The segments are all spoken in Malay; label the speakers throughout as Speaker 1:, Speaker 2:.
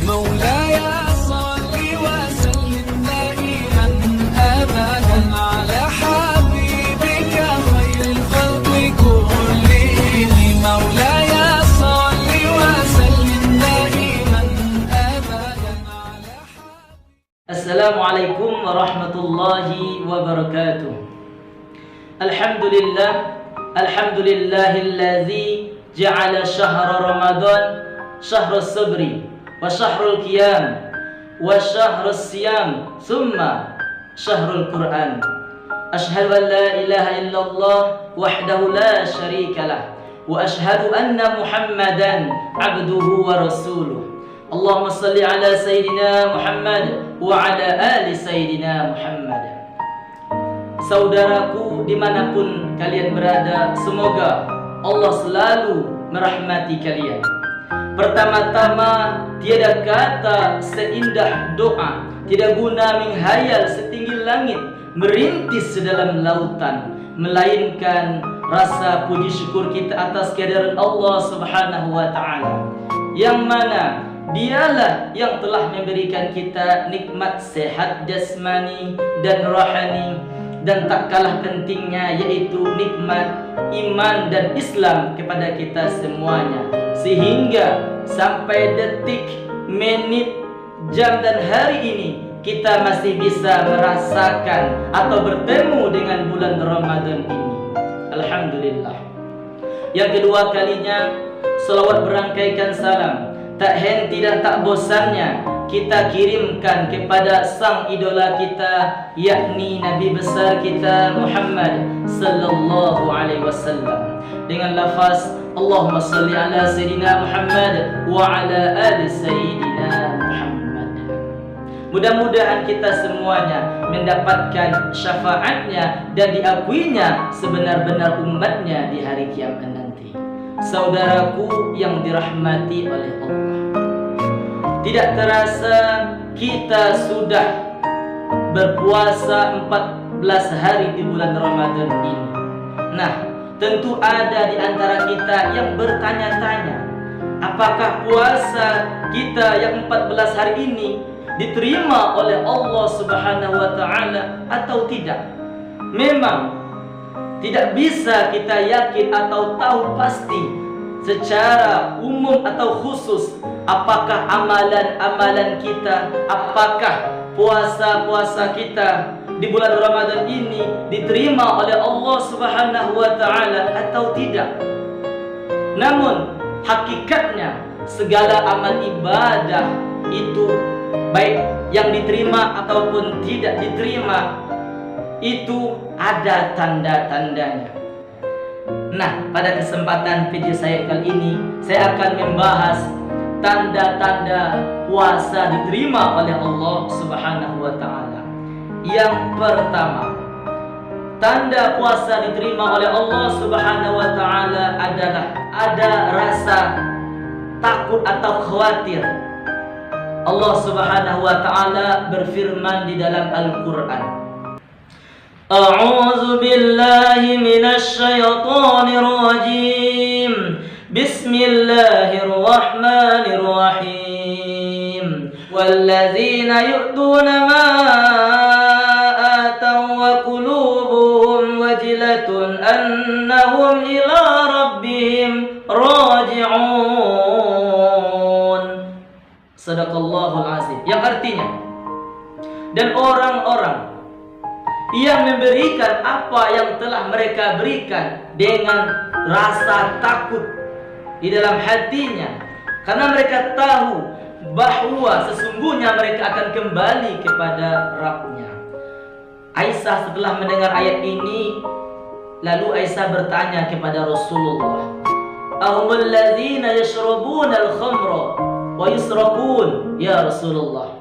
Speaker 1: مولاي صل وسلم دائما أبدا على حبيبك خير الخلق كلهم مولاي صل وسلم دائما أبدا على
Speaker 2: Assalamualaikum warahmatullahi wabarakatuh. Alhamdulillahilladzi ja'ala syahra Ramadan syahrus sabri wa syahrul qiyam wa syahrus siyam thumma syahrul Qur'an. Asyhadu an la ilaha illallah wahdahu la syarikalah wa asyhadu anna Muhammadan abduhu wa rasuluh. Allahumma salli ala Sayyidina Muhammad wa ala ali Sayyidina Muhammad. Saudaraku dimanapun kalian berada, semoga Allah selalu merahmati kalian. Pertama-tama, tiada kata seindah doa, tidak guna menghayal setinggi langit, merintis sedalam lautan, melainkan rasa puji syukur kita atas kehadiran Allah Subhanahu wa ta'ala, yang mana Dialah yang telah memberikan kita nikmat sehat jasmani dan rohani, dan tak kalah pentingnya yaitu nikmat iman dan Islam kepada kita semuanya, sehingga sampai detik, menit, jam dan hari ini kita masih bisa merasakan atau bertemu dengan bulan Ramadan ini. Alhamdulillah. Yang kedua kalinya, selawat berangkaikan salam tak henti dan tak bosannya kita kirimkan kepada sang idola kita, yakni Nabi besar kita Muhammad sallallahu alaihi wasallam, dengan lafaz Allahumma salli ala Sayyidina Muhammad wa ala ali Sayyidina Muhammad. Mudah-mudahan kita semuanya mendapatkan syafaatnya dan diakuinya sebenar-benar umatnya di hari kiamat nanti. Saudaraku yang dirahmati oleh Allah, tidak terasa kita sudah berpuasa 14 hari di bulan Ramadan ini. Nah, tentu ada di antara kita yang bertanya-tanya, apakah puasa kita yang 14 hari ini diterima oleh Allah Subhanahu wa ta'ala atau tidak? Memang tidak bisa kita yakin atau tahu pasti secara umum atau khusus apakah amalan-amalan kita, apakah puasa-puasa kita di bulan Ramadan ini diterima oleh Allah Subhanahu wa ta'ala atau tidak. Namun hakikatnya segala amal ibadah itu, baik yang diterima ataupun tidak diterima, itu ada tanda-tandanya. Nah, pada kesempatan video saya kali ini, saya akan membahas tanda-tanda puasa diterima oleh Allah Subhanahu wa ta'ala. Yang pertama, tanda puasa diterima oleh Allah Subhanahu wa ta'ala adalah ada rasa takut atau khawatir. Allah Subhanahu wa ta'ala berfirman di dalam Al-Quran, A'udzu billahi minasy syaithanir rajim. Bismillahirrahmanirrahim. Walladzina yu'tuna ma ataw wa qulubuhum wajilatun annahum ila rabbihim raji'un. Sadaqallahul azim. Yang artinya, dan orang-orang yang memberikan apa yang telah mereka berikan dengan rasa takut di dalam hatinya, karena mereka tahu bahwa sesungguhnya mereka akan kembali kepada Rabb-Nya. Aisyah setelah mendengar ayat ini, lalu Aisyah bertanya kepada Rasulullah, ahumul ladzina yashrabuna al-khamra wa yusraqun ya Rasulullah.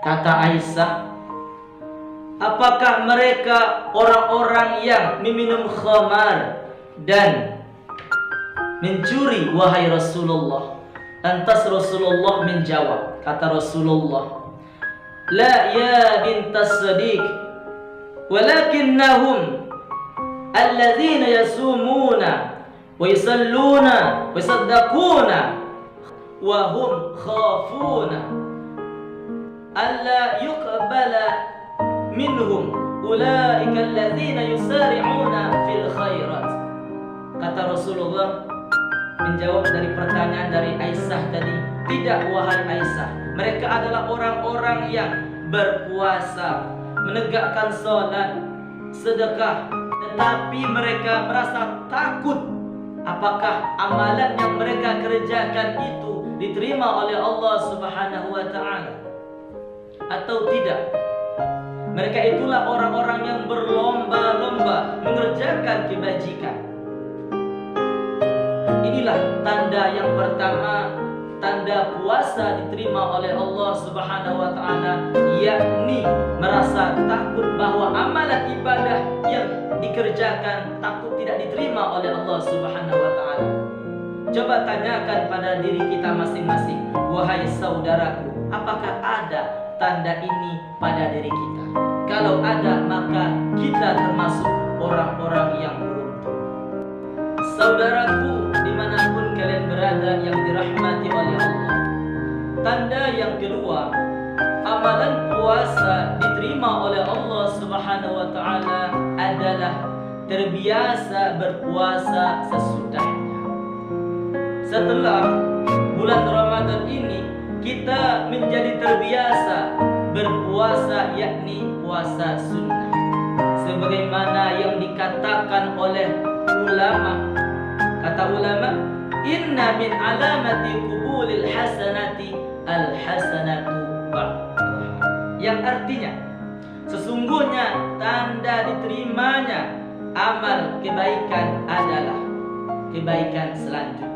Speaker 2: Kata Aisyah, apakah mereka orang-orang yang meminum khamar dan mencuri, wahai Rasulullah? Lantas Rasulullah menjawab, kata Rasulullah, la ya bintas Sadiq, walakinnahum alladzina yasumuna wa yusalluna wa yasaddaquna wa hum khafuna alla yuqbala minhum ulaika alladzina yusari'una fil khairat. Kata Rasulullah menjawab dari pertanyaan dari Aisyah tadi, tidak wahai Aisyah, mereka adalah orang-orang yang berpuasa, menegakkan salat, sedekah, tetapi mereka merasa takut apakah amalan yang mereka kerjakan itu diterima oleh Allah Subhanahu wa taala atau tidak. Mereka itulah orang-orang yang berlomba-lomba mengerjakan kebajikan. Inilah tanda yang pertama, tanda puasa diterima oleh Allah Subhanahu wa taala, yakni merasa takut bahwa amalan ibadah yang dikerjakan takut tidak diterima oleh Allah Subhanahu wa taala. Coba tanyakan pada diri kita masing-masing, wahai saudaraku, apakah ada tanda ini pada diri kita? Kalau ada, maka kita termasuk orang-orang yang beruntung. Saudaraku, dimanapun kalian berada yang dirahmati oleh Allah, tanda yang kedua, amalan puasa diterima oleh Allah Subhanahu wa taala adalah terbiasa berpuasa sesudahnya. Setelah bulan Ramadan ini, kita menjadi terbiasa berpuasa, yakni puasa sunnah, sebagaimana yang dikatakan oleh ulama. Kata ulama, inna min alamati qubulil hasanati al hasanatu ba'daha, yang artinya sesungguhnya tanda diterimanya amal kebaikan adalah kebaikan selanjutnya.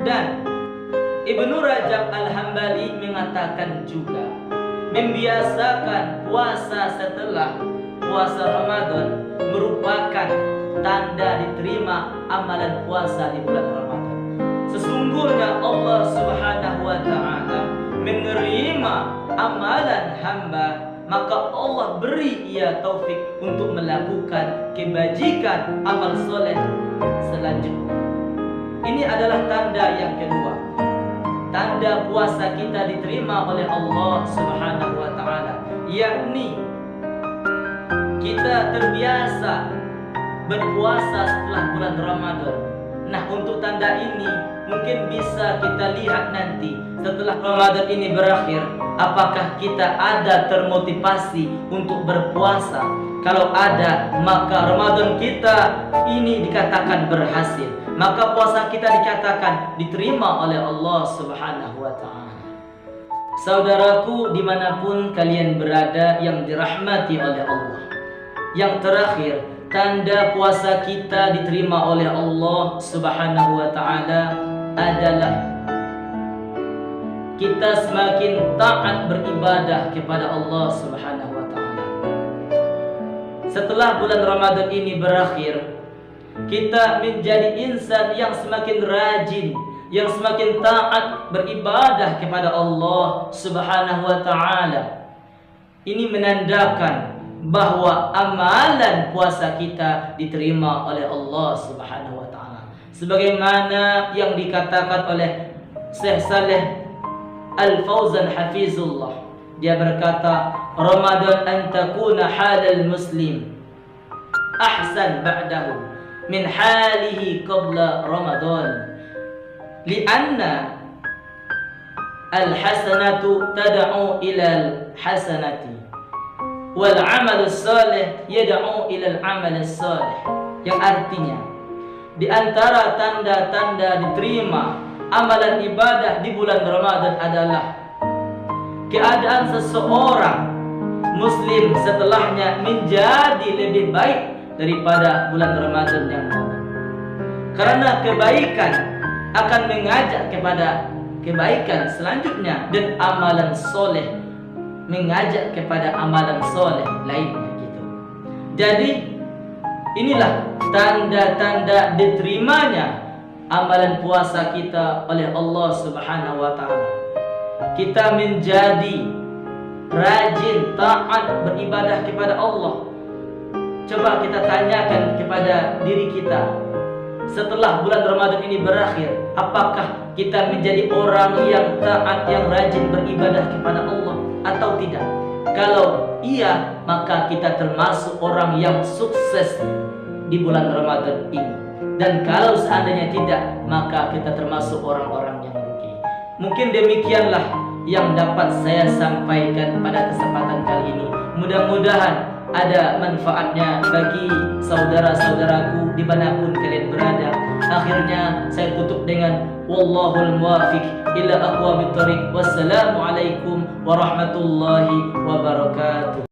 Speaker 2: Dan Ibnu Rajab Al-Hambali mengatakan juga, membiasakan puasa setelah puasa Ramadan merupakan tanda diterima amalan puasa di bulan Ramadan. Sesungguhnya Allah Subhanahu wa taala menerima amalan hamba, maka Allah beri ia taufik untuk melakukan kebajikan amal soleh selanjutnya. Ini adalah tanda yang kedua, tanda puasa kita diterima oleh Allah Subhanahu wa taala, yakni kita terbiasa berpuasa setelah bulan Ramadan. Nah, untuk tanda ini mungkin bisa kita lihat nanti setelah Ramadan ini berakhir, apakah kita ada termotivasi untuk berpuasa. Kalau ada, maka Ramadan kita ini dikatakan berhasil, maka puasa kita dikatakan diterima oleh Allah Subhanahu wa taala. Saudaraku, dimanapun kalian berada yang dirahmati oleh Allah, yang terakhir, tanda puasa kita diterima oleh Allah Subhanahu wa taala adalah kita semakin taat beribadah kepada Allah Subhanahu wa taala. Setelah bulan Ramadan ini berakhir, kita menjadi insan yang semakin rajin, yang semakin taat beribadah kepada Allah Subhanahu wa taala. Ini menandakan bahwa amalan puasa kita diterima oleh Allah Subhanahu wa taala. Sebagaimana yang dikatakan oleh Syekh Saleh Al-Fauzan Hafizullah, dia berkata, Ramadan an takuna halal muslim ahsan ba'dahu min halihi qabla Ramadan, lianna al-hasanatu tad'u ila al-hasanati wal amal salih yad'u ila al-amal salih. Yang artinya, di antara tanda-tanda diterima amalan ibadah di bulan Ramadan adalah keadaan seseorang muslim setelahnya menjadi lebih baik daripada bulan Ramadan yang lalu. Karena kebaikan akan mengajak kepada kebaikan selanjutnya, dan amalan soleh mengajak kepada amalan soleh lainnya gitu. Jadi inilah tanda-tanda diterimanya amalan puasa kita oleh Allah Subhanahu wa taala. Kita menjadi rajin taat beribadah kepada Allah. Coba kita tanyakan kepada diri kita, setelah bulan Ramadan ini berakhir, apakah kita menjadi orang yang taat, yang rajin beribadah kepada Allah atau tidak? Kalau iya, maka kita termasuk orang yang sukses di bulan Ramadan ini. Dan kalau seandainya tidak, maka kita termasuk orang-orang yang rugi. Mungkin demikianlah yang dapat saya sampaikan pada kesempatan kali ini. Mudah-mudahan ada manfaatnya bagi saudara-saudaraku dimanapun kalian berada. Akhirnya saya tutup dengan wallahul muwafiq ila aqwamit thoriq. Wassalamualaikum warahmatullahi wabarakatuh.